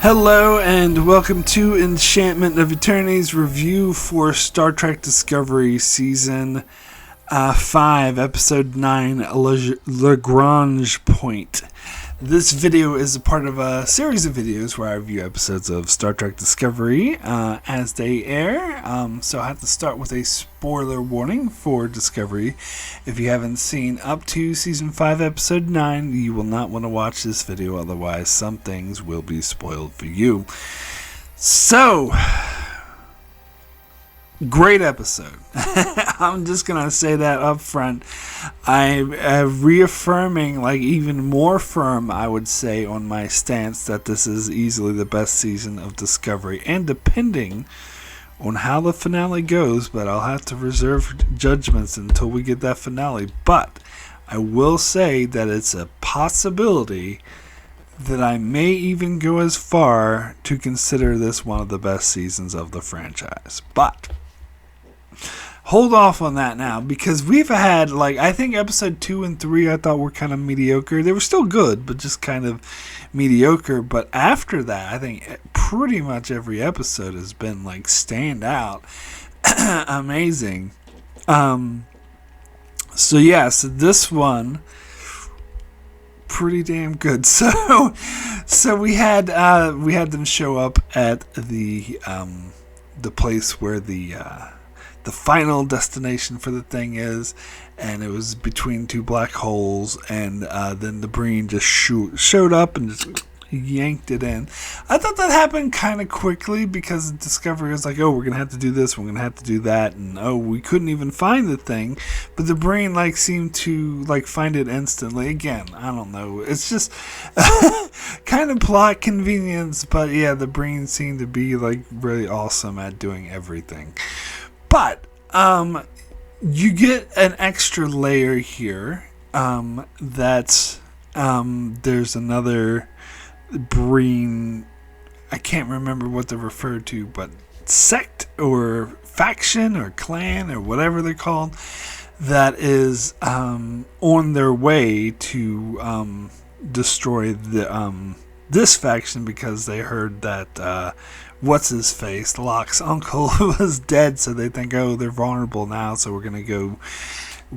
Hello and welcome to Enchantment of Eternity's review for Star Trek Discovery Season 5, Episode 9, Lagrange Point. This video is a part of a series of videos where I review episodes of Star Trek Discovery as they air. So I have to start with a spoiler warning for Discovery. If you haven't seen up to Season 5, Episode 9, you will not want to watch this video, otherwise some things will be spoiled for you. So, great episode. I'm just going to say that up front. I'm reaffirming, like even more firm, I would say, on my stance that this is easily the best season of Discovery. And depending on how the finale goes, but I'll have to reserve judgments until we get that finale. But I will say that it's a possibility that I may even go as far to consider this one of the best seasons of the franchise. But hold off on that now, because we've had, I think episode 2 and 3 I thought were kind of mediocre. They were still good, but just kind of mediocre. But after that, I think pretty much every episode has been stand out. Amazing. So this one, pretty damn good. So we had them show up at the place where the final destination for the thing is, and it was between two black holes, and then the Breen just showed up and just yanked it in. I thought that happened kind of quickly, because Discovery was like, oh, we're gonna have to do this, we're gonna have to do that, and oh, we couldn't even find the thing, but the Breen seemed to find it instantly. Again, I don't know, it's just kind of plot convenience, but yeah, the Breen seemed to be really awesome at doing everything. But you get an extra layer here, that there's another Breen, I can't remember what they're referred to, but sect or faction or clan or whatever they're called, that is on their way to destroy this faction, because they heard that what's-his-face, Locke's uncle, was dead, so they think, oh, they're vulnerable now, so we're going to go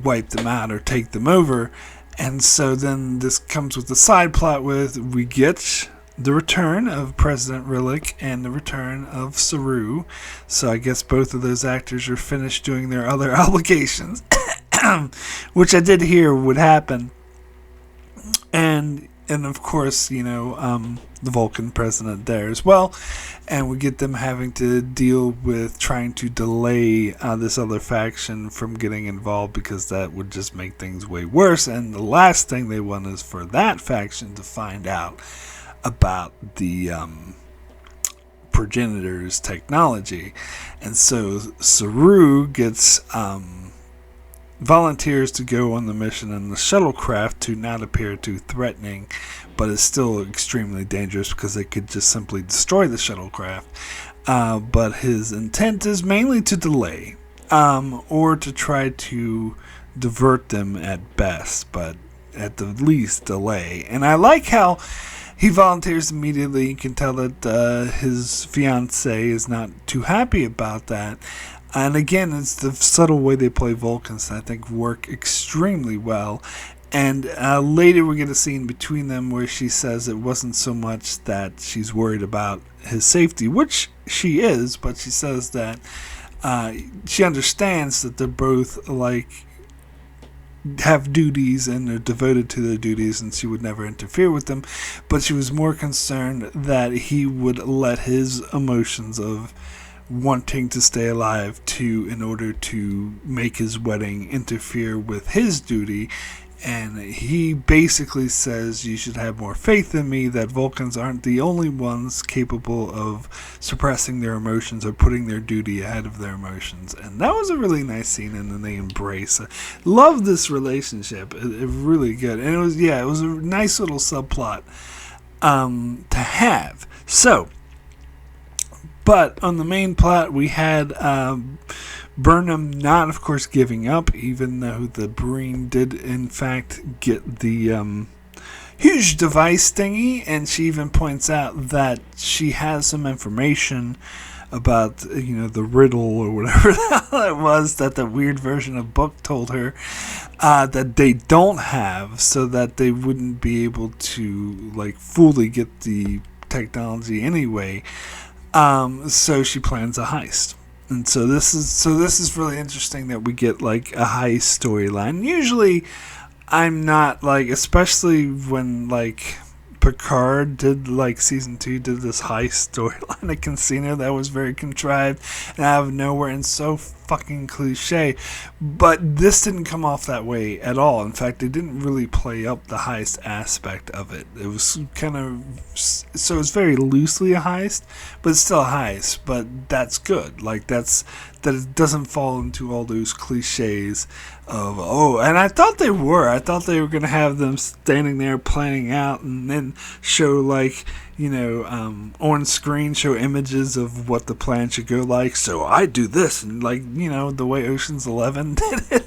wipe them out or take them over. And so then this comes with the side plot with, we get the return of President Rillick and the return of Saru. So I guess both of those actors are finished doing their other obligations, which I did hear would happen. And of course, the Vulcan president there as well. And we get them having to deal with trying to delay this other faction from getting involved, because that would just make things way worse. And the last thing they want is for that faction to find out about the progenitor's technology. And so Saru gets volunteers to go on the mission in the shuttlecraft to not appear too threatening, but is still extremely dangerous because they could just simply destroy the shuttlecraft. But his intent is mainly to delay, or to try to divert them at best, but at the least delay. And I like how he volunteers immediately. You can tell that his fiancée is not too happy about that. And again, it's the subtle way they play Vulcans that I think work extremely well. And later we get a scene between them where she says it wasn't so much that she's worried about his safety, which she is, but she says that she understands that they're both have duties and are devoted to their duties, and she would never interfere with them. But she was more concerned that he would let his emotions of wanting to stay alive in order to make his wedding interfere with his duty. And he basically says, you should have more faith in me, that Vulcans aren't the only ones capable of suppressing their emotions or putting their duty ahead of their emotions. And that was a really nice scene, and then they embrace. Love this relationship. It really good. And it was a nice little subplot to have. So, but on the main plot, we had Burnham not, of course, giving up, even though the Breen did, in fact, get the huge device thingy, and she even points out that she has some information about, the riddle or whatever the hell it was that the weird version of Book told her, that they don't have, so that they wouldn't be able to fully get the technology anyway. So she plans a heist. And so this is really interesting that we get a heist storyline. Usually I'm not especially when Picard did season 2 did this heist storyline at Casino that was very contrived and out of nowhere and so fucking cliche, but this didn't come off that way at all. In fact, they didn't really play up the heist aspect of it. It was so it's very loosely a heist, but it's still a heist. But that's good. That it doesn't fall into all those cliches of, and I thought they were going to have them standing there planning out and then show on screen show images of what the plan should go like. So I do this, and the way Ocean's 11 did it.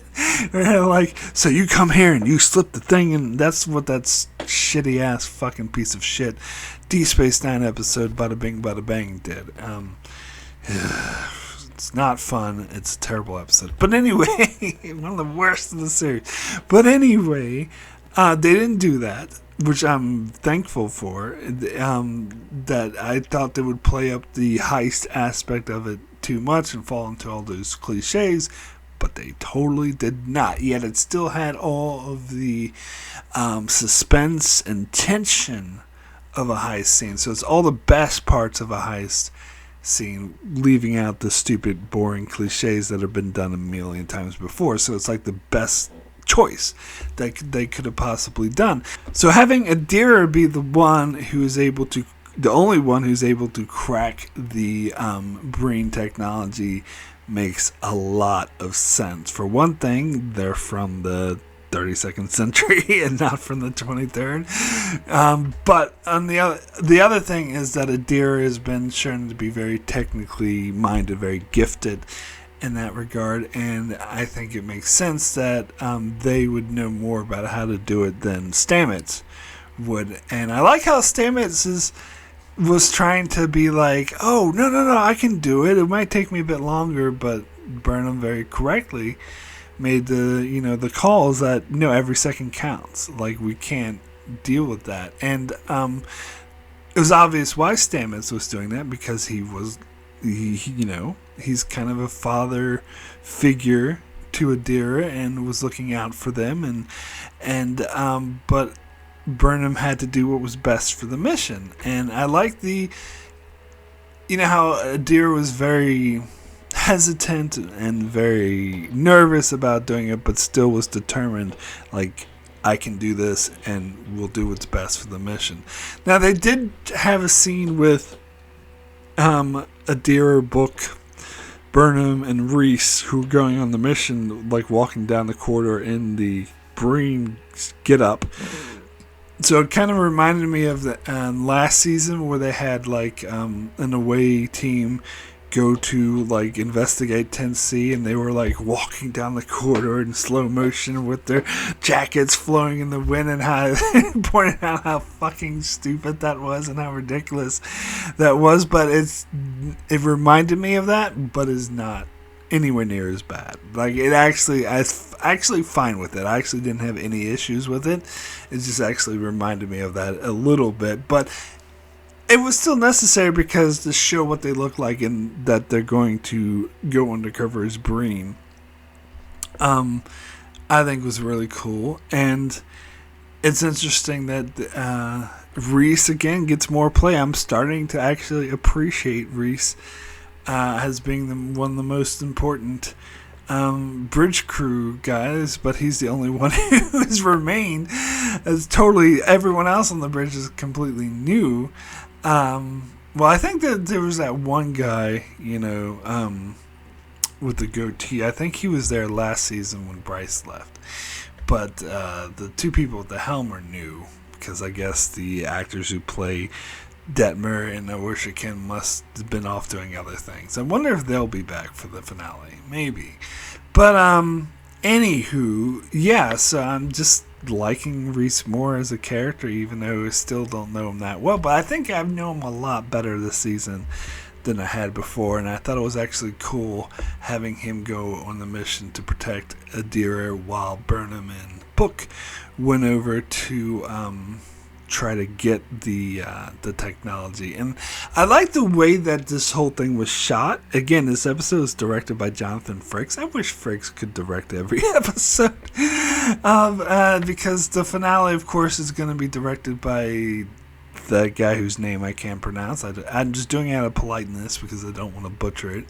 So you come here and you slip the thing, and that's what that shitty ass fucking piece of shit D Space Nine episode Bada Bing Bada Bang did. It's not fun. It's a terrible episode. But anyway, one of the worst of the series. But anyway, they didn't do that, which I'm thankful for. That I thought they would play up the heist aspect of it too much and fall into all those cliches, but they totally did not. Yet it still had all of the suspense and tension of a heist scene. So it's all the best parts of a heist scene, leaving out the stupid, boring cliches that have been done a million times before. So it's the best choice that they could have possibly done. So having Adira be the only one who's able to crack the brain technology makes a lot of sense. For one thing, they're from the 32nd century and not from the 23rd. But on the other thing is that Adira has been shown to be very technically minded, very gifted in that regard, and I think it makes sense that they would know more about how to do it than Stamets would. And I like how Stamets was trying to be oh, no, I can do it. It might take me a bit longer, but Burnham very correctly made the calls that every second counts. We can't deal with that. And it was obvious why Stamets was doing that, because he's kind of a father figure to Adira and was looking out for them, but Burnham had to do what was best for the mission. And I like how Adira was very hesitant and very nervous about doing it, but still was determined, I can do this and we'll do what's best for the mission. Now, they did have a scene with Adira, Book, Burnham, and Reese, who were going on the mission, walking down the corridor in the Breen get up. So it kind of reminded me of the last season where they had an away team go to investigate 10C, and they were walking down the corridor in slow motion with their jackets flowing in the wind, and how pointing out how fucking stupid that was and how ridiculous that was. But it reminded me of that, but is not anywhere near as bad. I actually fine with it. I actually didn't have any issues with it. It just actually reminded me of that a little bit, but it was still necessary because to show what they look like and that they're going to go undercover as Breen, I think was really cool. And it's interesting that Reese again gets more play. I'm starting to actually appreciate Reese as being one of the most important bridge crew guys, but he's the only one who has remained. As totally everyone else on the bridge is completely new. Well, I think that there was that one guy, with the goatee. I think he was there last season when Bryce left. But the two people at the helm are new, because I guess the actors who play Detmer and Orshakin must have been off doing other things. I wonder if they'll be back for the finale. Maybe. But, anywho, yeah, so I'm just liking Reese more as a character, even though I still don't know him that well. But I think I've known him a lot better this season than I had before, and I thought it was actually cool having him go on the mission to protect Adira while Burnham and Book went over to try to get the technology. And I like the way that this whole thing was shot. Again, this episode is directed by Jonathan Frakes. I wish Frakes could direct every episode, because the finale, of course, is going to be directed by that guy whose name I can't pronounce. I'm just doing it out of politeness because I don't want to butcher it.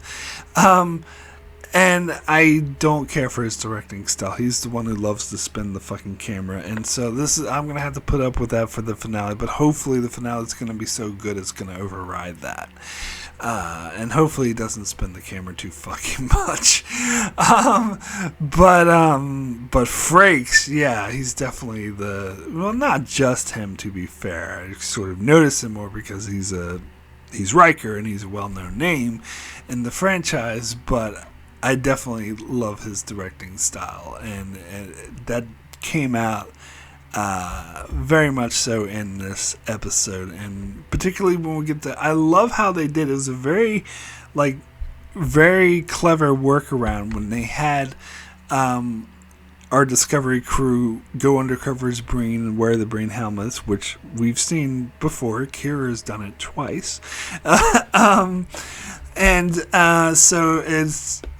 And I don't care for his directing style. He's the one who loves to spin the fucking camera. And so I'm going to have to put up with that for the finale. But hopefully the finale is going to be so good it's going to override that. And hopefully he doesn't spin the camera too fucking much. But Frakes, yeah, he's definitely not just him, to be fair. I sort of notice him more because he's Riker and he's a well-known name in the franchise, but I definitely love his directing style, and that came out very much so in this episode, and particularly when we get to, I love how they did it. It was a very clever workaround when they had our Discovery crew go undercover as Breen and wear the Breen helmets, which we've seen before. Kira's done it twice.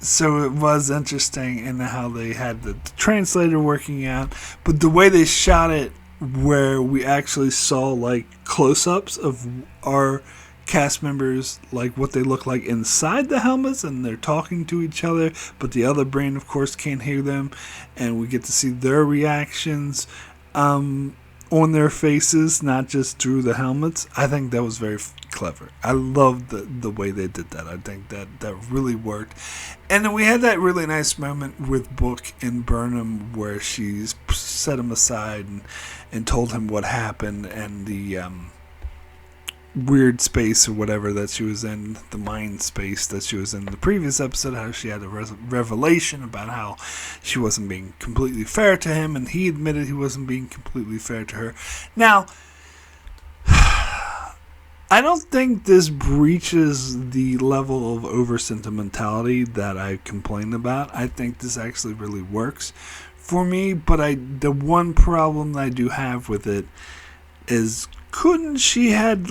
So it was interesting in how they had the translator working out, but the way they shot it, where we actually saw like close-ups of our cast members, like what they look like inside the helmets, and they're talking to each other, but the other brain, of course, can't hear them, and we get to see their reactions on their faces, not just through the helmets. I think that was very clever. I love the way they did that. I think that really worked. And then we had that really nice moment with Book and Burnham where she's set him aside and told him what happened, and the weird space or whatever that she was in, the mind space that she was in the previous episode, how she had a revelation about how she wasn't being completely fair to him, and he admitted he wasn't being completely fair to her. Now, I don't think this breaches the level of over-sentimentality that I complained about. I think this actually really works for me, but the one problem that I do have with it is, couldn't she had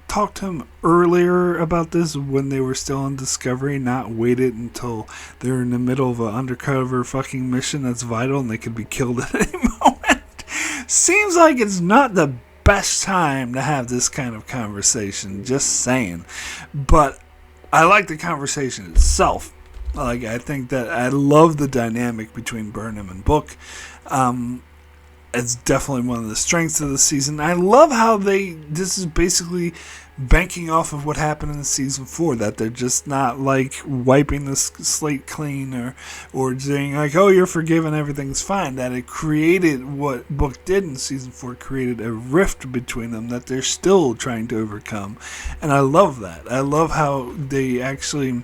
talked to him earlier about this when they were still on Discovery, not waited until they're in the middle of an undercover fucking mission that's vital and they could be killed at any moment? Seems like it's not the best time to have this kind of conversation, just saying. But I like the conversation itself. I think that I love the dynamic between Burnham and Book. It's definitely one of the strengths of the season. I love how this is basically banking off of what happened in season 4, that they're just not wiping the slate clean or saying oh, you're forgiven, everything's fine. That it created what Book did in season 4, created a rift between them that they're still trying to overcome. And I love that. I love how they actually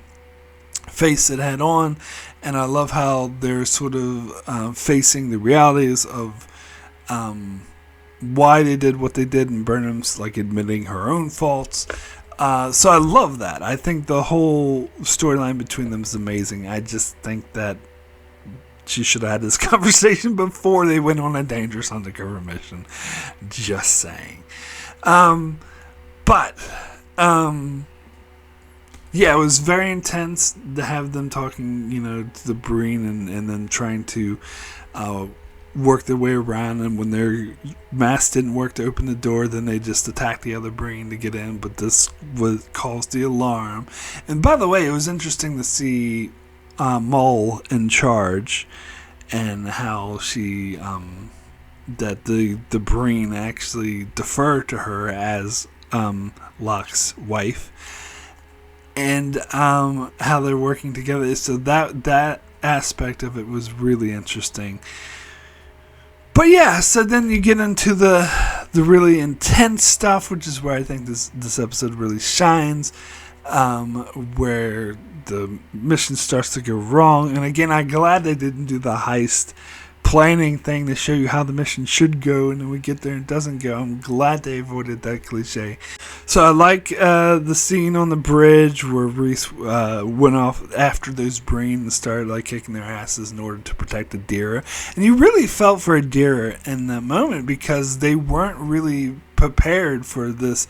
face it head on, and I love how they're sort of facing the realities of why they did what they did, and Burnham's admitting her own faults. So I love that. I think the whole storyline between them is amazing. I just think that she should have had this conversation before they went on a dangerous undercover mission. Just saying. Yeah, it was very intense to have them talking, to the Breen and then trying to work their way around, and when their mask didn't work to open the door, then they just attacked the other Breen to get in, but this caused the alarm. And by the way, it was interesting to see Mull in charge, and how she that the Breen actually deferred to her as Locke's wife, and how they're working together. So that aspect of it was really interesting. But yeah, so then you get into the really intense stuff, which is where I think this episode really shines, where the mission starts to go wrong. And again, I'm glad they didn't do the heist planning thing to show you how the mission should go, and then we get there and it doesn't go. I'm glad they avoided that cliche. So I like the scene on the bridge where Reese went off after those Breen and started like kicking their asses in order to protect Adira. And you really felt for Adira in that moment because they weren't really prepared for this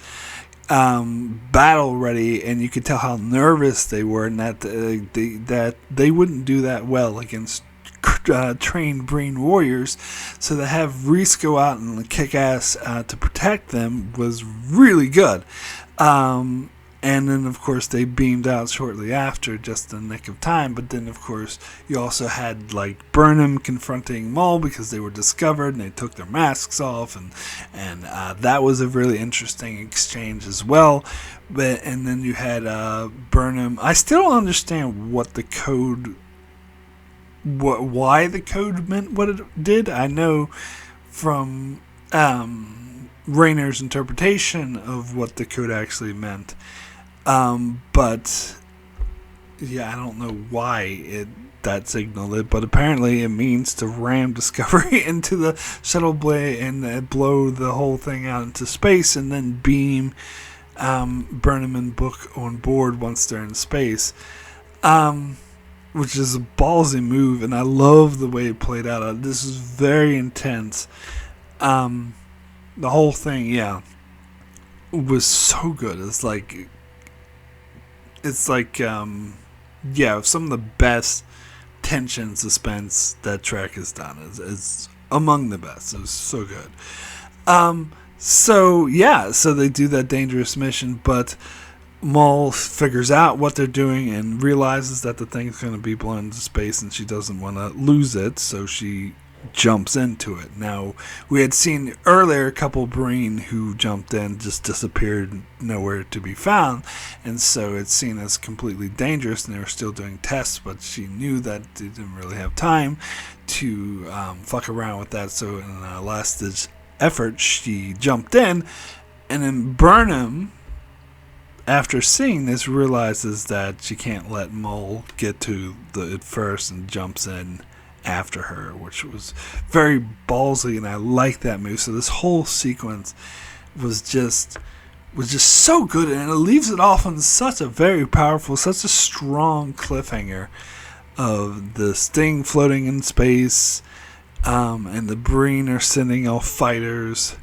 battle ready, and you could tell how nervous they were, and that they wouldn't do that well against trained Breen warriors. So to have Reese go out and kick ass to protect them was really good. And then, of course, they beamed out shortly after, just in the nick of time. But then, of course, you also had, like, Burnham confronting Maul because they were discovered and they took their masks off. And that was a really interesting exchange as well. And then you had Burnham. I still don't understand what the code... why the code meant what it did. I know from Rayner's interpretation of what the code actually meant. But yeah, I don't know why that signaled it, but apparently it means to ram Discovery into the shuttle blade and blow the whole thing out into space, and then beam Burnham and Book on board once they're in space, which is a ballsy move, and I love the way it played out. This is very intense. The whole thing, yeah, was so good. It's like some of the best tension suspense that Trek has done. It's among the best. It was so good. So they do that dangerous mission, but Maul figures out what they're doing and realizes that the thing's going to be blown into space, and she doesn't want to lose it, so she jumps into it. Now, we had seen earlier a couple Breen who jumped in, just disappeared, nowhere to be found, and so it's seen as completely dangerous, and they were still doing tests, but she knew that they didn't really have time to fuck around with that, so in a last-ditch effort, she jumped in, and then Burnham, after seeing this, realizes that she can't let Maul get to it first and jumps in after her, which was very ballsy, and I like that move. So this whole sequence was just so good, and it leaves it off on such a very powerful, such a strong cliffhanger of the Sting floating in space, and the Breen are sending off fighters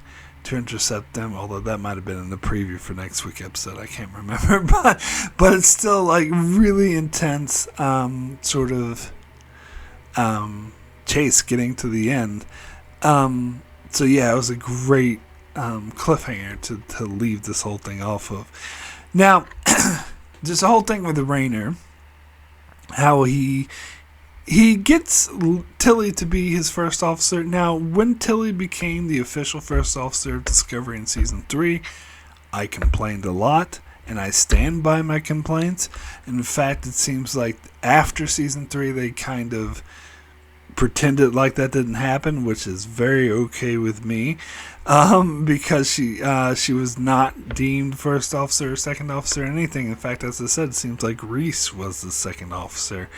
to intercept them, although that might have been in the preview for next week's episode, I can't remember, but it's still like really intense sort of chase getting to the end. So yeah, it was a great cliffhanger to leave this whole thing off of. Now, just the whole thing with the Rayner, how he gets Tilly to be his first officer. Now, when Tilly became the official first officer of Discovery in Season 3, I complained a lot, and I stand by my complaints. In fact, it seems like after Season 3, they kind of pretended like that didn't happen, which is very okay with me, because she was not deemed first officer or second officer or anything. In fact, as I said, it seems like Reese was the second officer.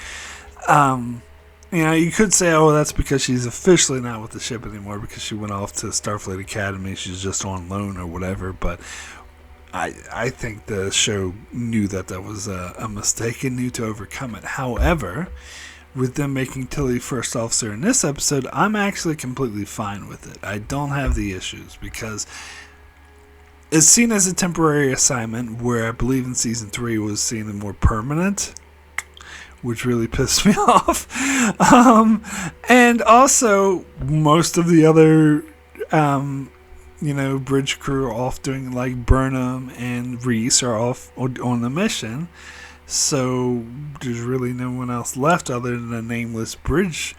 You could say, oh, that's because she's officially not with the ship anymore because she went off to Starfleet Academy. She's just on loan or whatever. But I think the show knew that was a mistake and knew to overcome it. However, with them making Tilly first officer in this episode, I'm actually completely fine with it. I don't have the issues because it's seen as a temporary assignment, where I believe in Season 3 was seen as more permanent, which really pissed me off. And also, most of the other, bridge crew are off doing, like, Burnham and Reese are off on the mission. So there's really no one else left other than a nameless bridge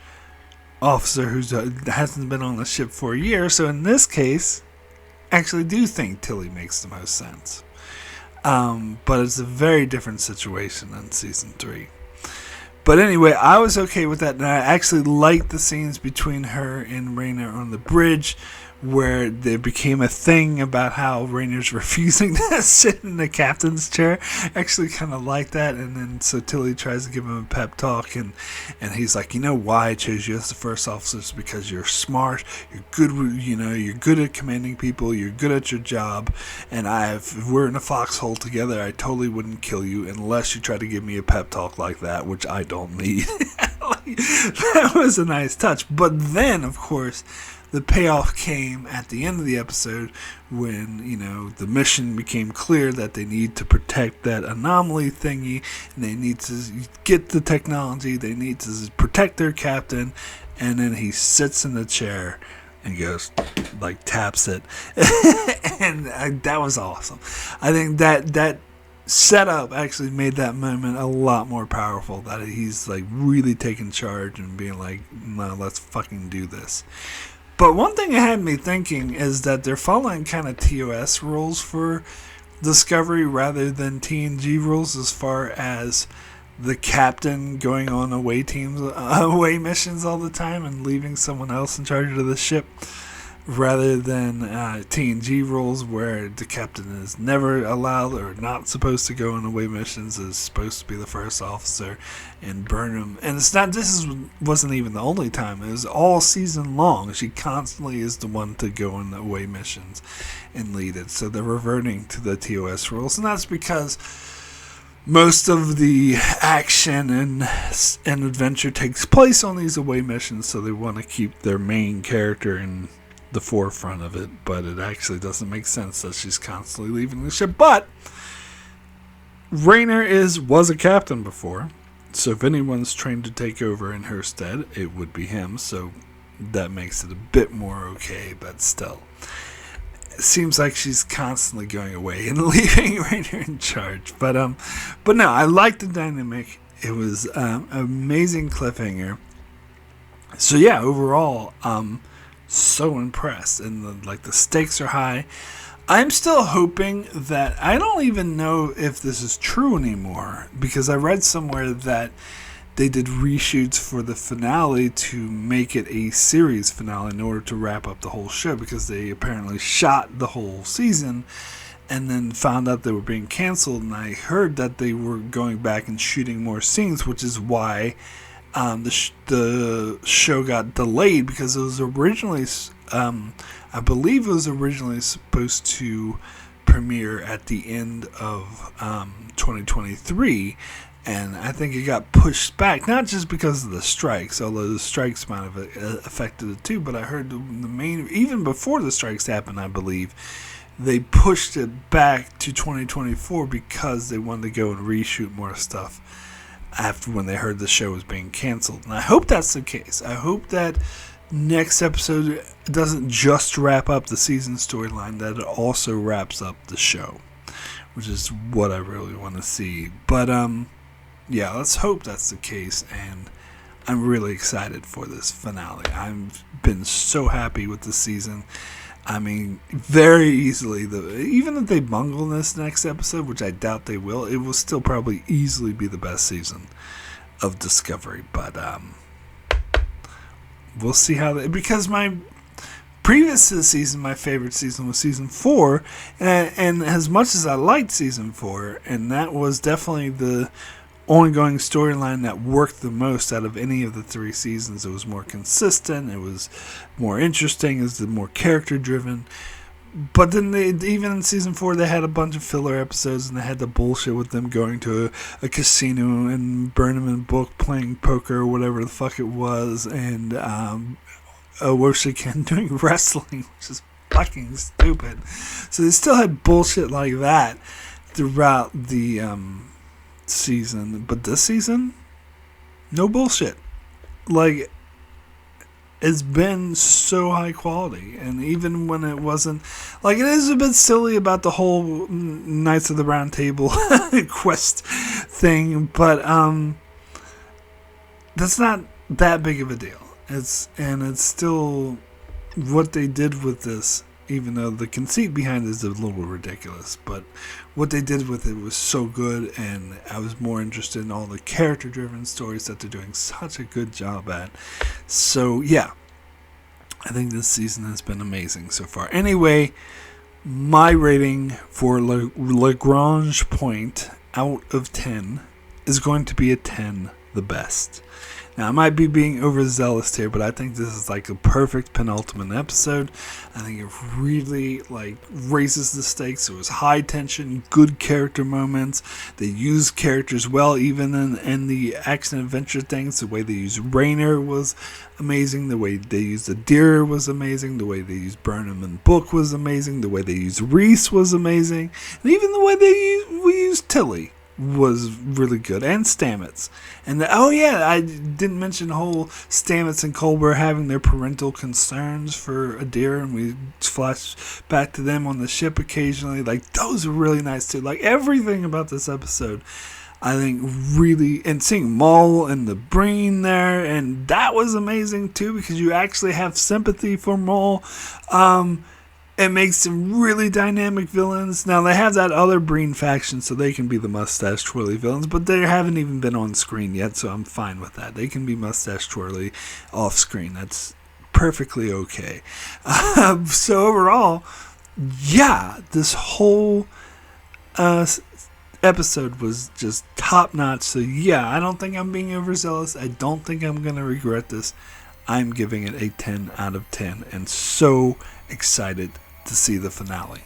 officer who hasn't been on the ship for a year. So in this case, I actually do think Tilly makes the most sense. But it's a very different situation than Season 3. But anyway, I was okay with that, and I actually liked the scenes between her and Rayner on the bridge, where there became a thing about how Rainer's refusing to sit in the captain's chair. I actually kind of like that. And then so Tilly tries to give him a pep talk, and he's like, you know why I chose you as the first officer? It's because you're smart, you're good, you're good at commanding people, you're good at your job, and if we're in a foxhole together, I totally wouldn't kill you unless you try to give me a pep talk like that, which I don't need. That was a nice touch. But then, of course, the payoff came at the end of the episode when, the mission became clear that they need to protect that anomaly thingy, and they need to get the technology, they need to protect their captain, and then he sits in the chair and goes, taps it. And that was awesome. I think that setup actually made that moment a lot more powerful, that he's really taking charge and being like, no, let's fucking do this. But one thing it had me thinking is that they're following kind of TOS rules for Discovery rather than TNG rules, as far as the captain going on away missions all the time and leaving someone else in charge of the ship, rather than TNG rules where the captain is never allowed or not supposed to go on away missions, is supposed to be the first officer and Burnham. And wasn't even the only time. It was all season long. She constantly is the one to go on away missions and lead it. So they're reverting to the TOS rules, and that's because most of the action and adventure takes place on these away missions, so they want to keep their main character in the forefront of it. But it actually doesn't make sense that she's constantly leaving the ship. But Rainer was a captain before, so if anyone's trained to take over in her stead, it would be him. So that makes it a bit more okay, but still, it seems like she's constantly going away and leaving Rainer in charge. But no, I like the dynamic. It was an amazing cliffhanger. So yeah, overall, so impressed, and the stakes are high. I'm still hoping that, I don't even know if this is true anymore, because I read somewhere that they did reshoots for the finale to make it a series finale in order to wrap up the whole show, because they apparently shot the whole season and then found out they were being canceled. And I heard that they were going back and shooting more scenes, which is why the show got delayed, because it was originally, I believe it was originally supposed to premiere at the end of 2023, and I think it got pushed back, not just because of the strikes, although the strikes might have affected it too, but I heard even before the strikes happened, I believe, they pushed it back to 2024 because they wanted to go and reshoot more stuff after when they heard the show was being canceled. And I hope that's the case. I hope that next episode doesn't just wrap up the season storyline, that it also wraps up the show, which is what I really want to see. But yeah, let's hope that's the case, and I'm really excited for this finale. I've been so happy with the season. I mean, very easily, even if they bungle this next episode, which I doubt they will, it will still probably easily be the best season of Discovery. But we'll see how because my previous to the season, my favorite season was season 4, and as much as I liked season 4, and that was definitely the ongoing storyline that worked the most out of any of the 3 seasons. It was more consistent, it was more interesting, it was more character driven. But then even in season 4, they had a bunch of filler episodes, and they had the bullshit with them going to a casino and Burnham and Book playing poker or whatever the fuck it was, and Woshika doing wrestling, which is fucking stupid. So they still had bullshit like that throughout the season, but this season, no bullshit. It's been so high quality, and even when it wasn't, it is a bit silly about the whole Knights of the Round Table quest thing, but that's not that big of a deal. It's still what they did with this, even though the conceit behind it is a little ridiculous, but what they did with it was so good, and I was more interested in all the character-driven stories that they're doing such a good job at. So, yeah, I think this season has been amazing so far. Anyway, my rating for Lagrange Point out of 10 is going to be a 10, the best. Now, I might be being overzealous here, but I think this is like a perfect penultimate episode. I think it really raises the stakes. It was high tension, good character moments. They used characters well, even in the action adventure things. The way they used Rainer was amazing. The way they used Adira was amazing. The way they used Burnham and Book was amazing. The way they used Reese was amazing. And even the way we used Tilly was really good, and Stamets. And I didn't mention the whole Stamets and Culber having their parental concerns for Adira, and we flash back to them on the ship occasionally. Those are really nice too. Everything about this episode, I think, really, and seeing Maul and the Breen there, and that was amazing too, because you actually have sympathy for Maul. It makes some really dynamic villains. Now, they have that other Breen faction, so they can be the mustache twirly villains, but they haven't even been on screen yet, so I'm fine with that. They can be mustache twirly off screen. That's perfectly okay. So overall, yeah, this whole episode was just top notch. So yeah, I don't think I'm being overzealous. I don't think I'm going to regret this. I'm giving it a 10 out of 10, and so excited to see the finale.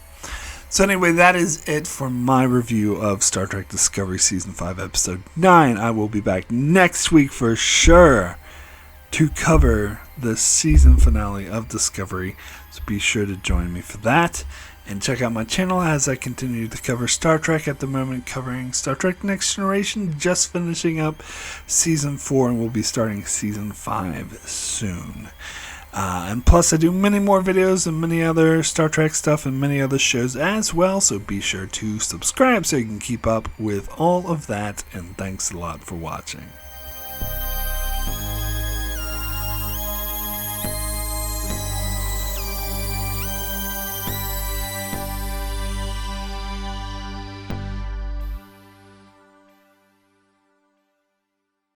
So anyway, that is it for my review of Star Trek Discovery Season 5, Episode 9. I will be back next week for sure to cover the season finale of Discovery, so be sure to join me for that. And check out my channel as I continue to cover Star Trek, at the moment covering Star Trek Next Generation, just finishing up Season 4, and we'll be starting Season 5 soon. And plus I do many more videos and many other Star Trek stuff and many other shows as well, so be sure to subscribe so you can keep up with all of that, and thanks a lot for watching.